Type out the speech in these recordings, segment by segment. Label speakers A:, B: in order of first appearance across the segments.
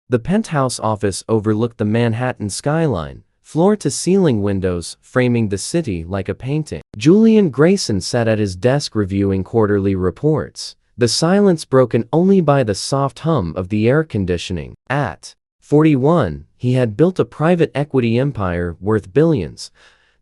A: The penthouse office overlooked the Manhattan skyline, floor-to-ceiling windows framing the city like a painting. Julian Grayson sat at his desk reviewing quarterly reports, the silence broken only by the soft hum of the air conditioning. At 41, he had built a private equity empire worth billions,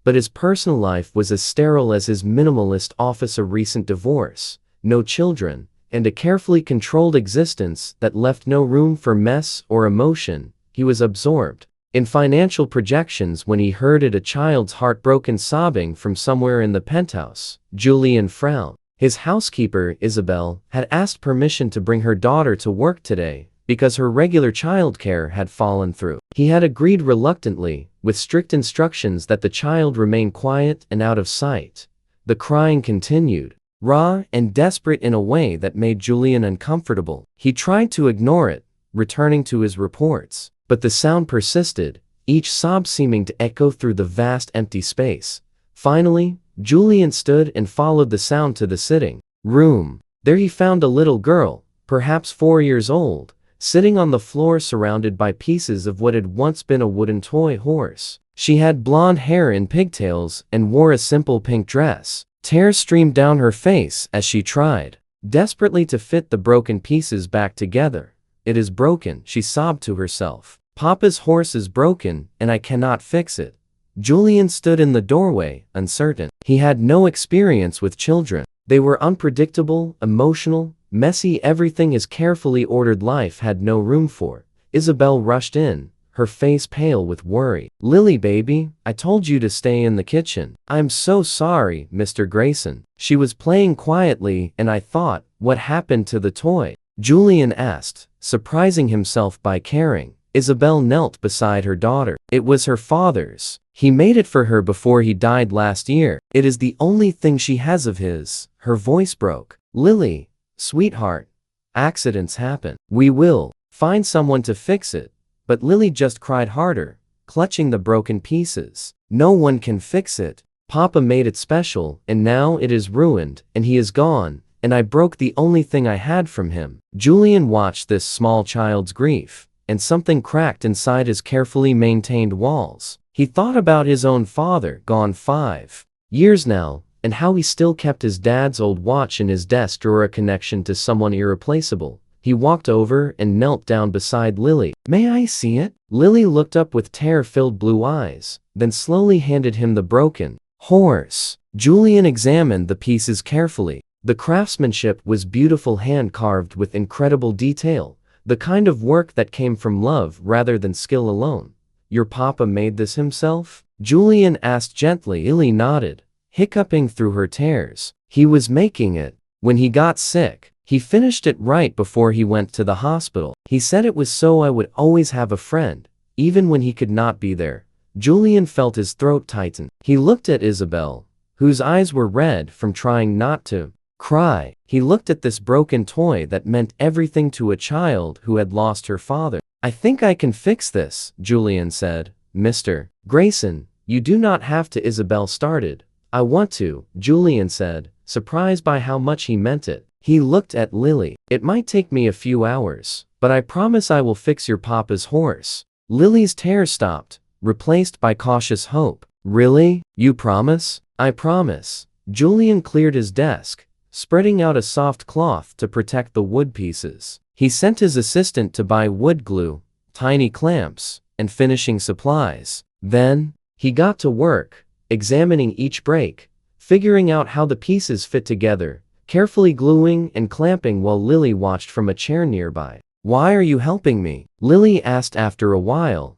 A: but his personal life was as sterile as his minimalist office. A recent divorce, no children, and a carefully controlled existence that left no room for mess or emotion. He was absorbed in financial projections when he heard a child's heartbroken sobbing from somewhere in the penthouse. Julian frowned. His housekeeper, Isabel, had asked permission to bring her daughter to work today because her regular childcare had fallen through. He had agreed reluctantly, with strict instructions that the child remain quiet and out of sight. The crying continued, raw and desperate in a way that made Julian uncomfortable. He tried to ignore it, returning to his reports, but the sound persisted, each sob seeming to echo through the vast empty space. Finally, Julian stood and followed the sound to the sitting room. There he found a little girl, perhaps 4 years old, sitting on the floor surrounded by pieces of what had once been a wooden toy horse. She had blonde hair in pigtails and wore a simple pink dress. Tears streamed down her face as she tried desperately to fit the broken pieces back together. "It is broken," she sobbed to herself. "Papa's horse is broken, and I cannot fix it." Julian stood in the doorway, uncertain. He had no experience with children. They were unpredictable, emotional, messy. Everything his carefully ordered life had no room for. Isabel rushed in, her face pale with worry. "Lily baby, I told you to stay in the kitchen." "I'm so sorry, Mr. Grayson." She was playing quietly, and I thought, "What happened to the toy?" Julian asked, surprising himself by caring. Isabel knelt beside her daughter. "It was her father's. He made it for her before he died last year. It is the only thing she has of his." Her voice broke. "Lily, sweetheart, accidents happen. We will find someone to fix it." But Lily just cried harder, clutching the broken pieces. "No one can fix it. Papa made it special, and now it is ruined, and he is gone, and I broke the only thing I had from him." Julian watched this small child's grief, and something cracked inside his carefully maintained walls. He thought about his own father, gone 5 years now, and how he still kept his dad's old watch in his desk drawer, a connection to someone irreplaceable. He walked over and knelt down beside Lily. "May I see it?" Lily looked up with tear-filled blue eyes, then slowly handed him the broken horse. Julian examined the pieces carefully. The craftsmanship was beautiful, hand-carved with incredible detail, the kind of work that came from love rather than skill alone. "Your papa made this himself?" Julian asked gently. Lily nodded, hiccuping through her tears. "He was making it when he got sick. He finished it right before he went to the hospital. He said it was so I would always have a friend, even when he could not be there." Julian felt his throat tighten. He looked at Isabel, whose eyes were red from trying not to cry. He looked at this broken toy that meant everything to a child who had lost her father. "I think I can fix this," Julian said. "Mr. Grayson, you do not have to." Isabel started. "I want to," Julian said, surprised by how much he meant it. He looked at Lily. "It might take me a few hours, but I promise I will fix your papa's horse." Lily's tears stopped, replaced by cautious hope. "Really? You promise?" "I promise." Julian cleared his desk, spreading out a soft cloth to protect the wood pieces. He sent his assistant to buy wood glue, tiny clamps, and finishing supplies. Then, he got to work, examining each break, figuring out how the pieces fit together, carefully gluing and clamping while Lily watched from a chair nearby. "Why are you helping me?" Lily asked after a while.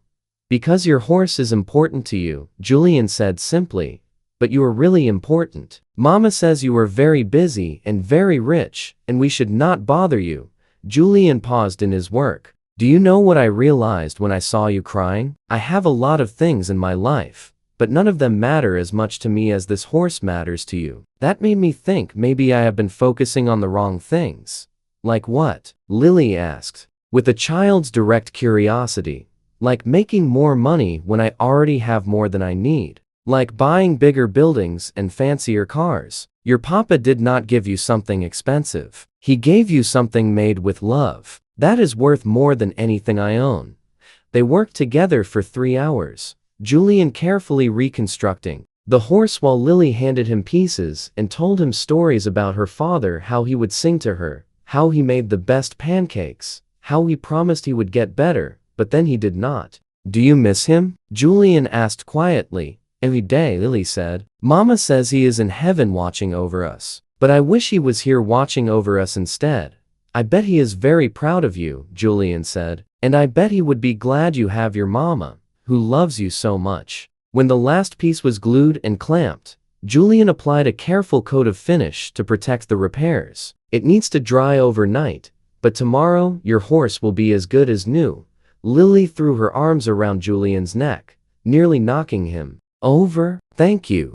A: "Because your horse is important to you," Julian said simply. "But you are really important. Mama says you are very busy and very rich, and we should not bother you." Julian paused in his work. "Do you know what I realized when I saw you crying? I have a lot of things in my life, but none of them matter as much to me as this horse matters to you." That made me think maybe I have been focusing on the wrong things. "Like what?" Lily asked, with a child's direct curiosity. "Like making more money when I already have more than I need." Like buying bigger buildings and fancier cars. Your papa did not give you something expensive. He gave you something made with love. That is worth more than anything I own. They worked together for 3 hours, Julian carefully reconstructing the horse while Lily handed him pieces and told him stories about her father, how he would sing to her, how he made the best pancakes, how he promised he would get better, but then he did not. Do you miss him? Julian asked quietly. Every day, Lily said. Mama says he is in heaven watching over us. But I wish he was here watching over us instead. I bet he is very proud of you, Julian said. And I bet he would be glad you have your mama, who loves you so much. When the last piece was glued and clamped, Julian applied a careful coat of finish to protect the repairs. It needs to dry overnight, but tomorrow your horse will be as good as new. Lily threw her arms around Julian's neck, nearly knocking him over. Thank you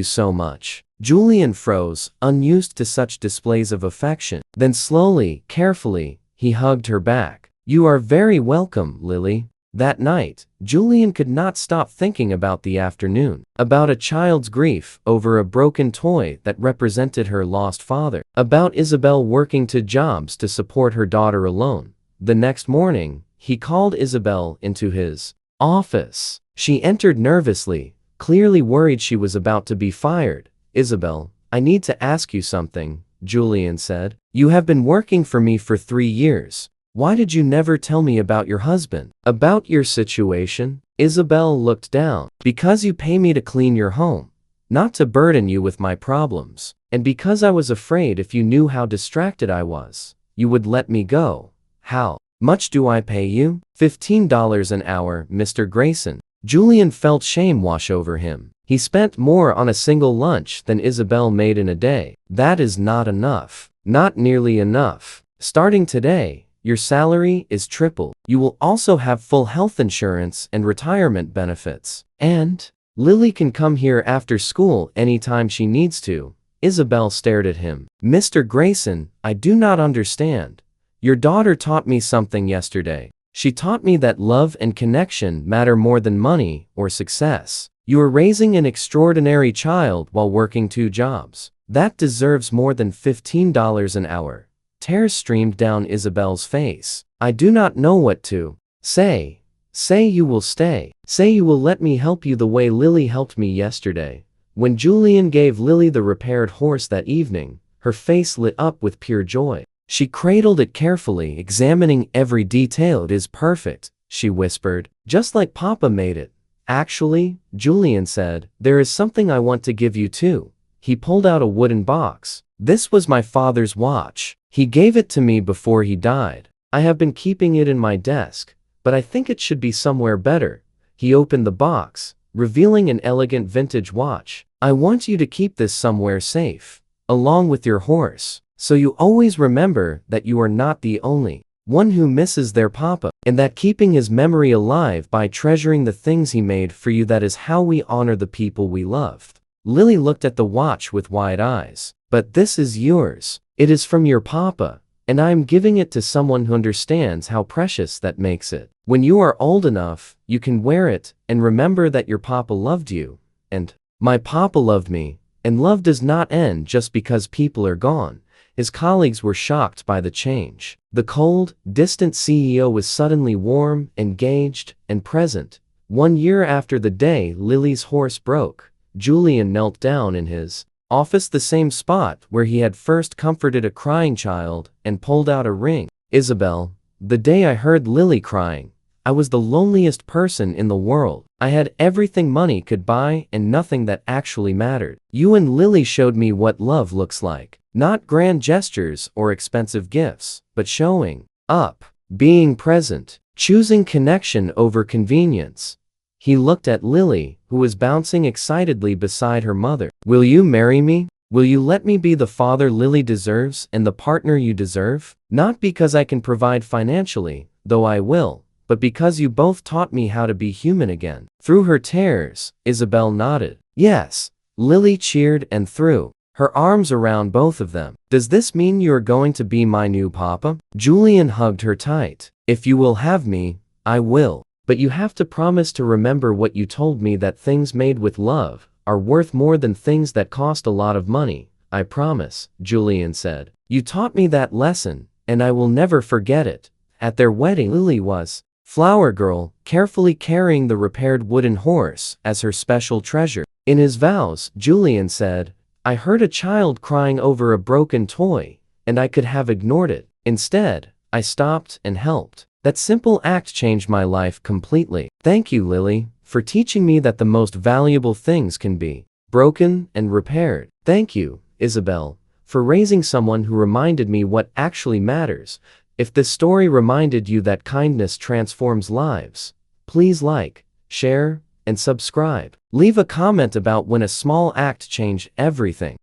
A: so much. Julian froze, unused to such displays of affection. Then slowly, carefully, he hugged her back. You are very welcome, Lily. That night, Julian could not stop thinking about the afternoon, about a child's grief over a broken toy that represented her lost father, about Isabel working 2 jobs to support her daughter alone. The next morning, he called Isabel into his office. She entered nervously, clearly worried she was about to be fired. Isabel, I need to ask you something, Julian said. You have been working for me for 3 years. Why did you never tell me about your husband? About your situation? Isabel looked down. Because you pay me to clean your home, not to burden you with my problems. And because I was afraid if you knew how distracted I was, you would let me go. How much do I pay you? $15 an hour, Mr. Grayson. Julian felt shame wash over him. He spent more on a single lunch than Isabel made in a day. That is not enough. Not nearly enough. Starting today, your salary is triple. You will also have full health insurance and retirement benefits. And Lily can come here after school anytime she needs to. Isabel stared at him. Mr. Grayson, I do not understand. Your daughter taught me something yesterday. She taught me that love and connection matter more than money or success. You are raising an extraordinary child while working 2 jobs. That deserves more than $15 an hour. Tears streamed down Isabel's face. I do not know what to say. Say you will stay. Say you will let me help you the way Lily helped me yesterday. When Julian gave Lily the repaired horse that evening, her face lit up with pure joy. She cradled it carefully, examining every detail. It is perfect, she whispered, just like Papa made it. Actually, Julian said, there is something I want to give you too. He pulled out a wooden box. This was my father's watch. He gave it to me before he died. I have been keeping it in my desk, but I think it should be somewhere better. He opened the box, revealing an elegant vintage watch. I want you to keep this somewhere safe, along with your horse, so you always remember that you are not the only one who misses their papa, and that keeping his memory alive by treasuring the things he made for you, that is how we honor the people we loved. Lily looked at the watch with wide eyes. But this is yours. It is from your papa, and I am giving it to someone who understands how precious that makes it. When you are old enough, you can wear it and remember that your papa loved you. And my papa loved me, and love does not end just because people are gone. His colleagues were shocked by the change. The cold, distant CEO was suddenly warm, engaged, and present. 1 year after the day Lily's horse broke, Julian knelt down in his office, the same spot where he had first comforted a crying child, and pulled out a ring. Isabel, the day I heard Lily crying, I was the loneliest person in the world. I had everything money could buy and nothing that actually mattered. You and Lily showed me what love looks like. Not grand gestures or expensive gifts, but showing up, being present, choosing connection over convenience. He looked at Lily, who was bouncing excitedly beside her mother. Will you marry me? Will you let me be the father Lily deserves and the partner you deserve? Not because I can provide financially, though I will, but because you both taught me how to be human again. Through her tears, Isabel nodded. Yes. Lily cheered and threw her arms around both of them. Does this mean you are going to be my new papa? Julian hugged her tight. If you will have me, I will. But you have to promise to remember what you told me, that things made with love are worth more than things that cost a lot of money. I promise, Julian said. You taught me that lesson, and I will never forget it. At their wedding, Lily was flower girl, carefully carrying the repaired wooden horse as her special treasure. In his vows, Julian said, I heard a child crying over a broken toy, and I could have ignored it. Instead, I stopped and helped. That simple act changed my life completely. Thank you, Lily, for teaching me that the most valuable things can be broken and repaired. Thank you, Isabel, for raising someone who reminded me what actually matters. If this story reminded you that kindness transforms lives, please like, share, and subscribe. Leave a comment about when a small act changed everything.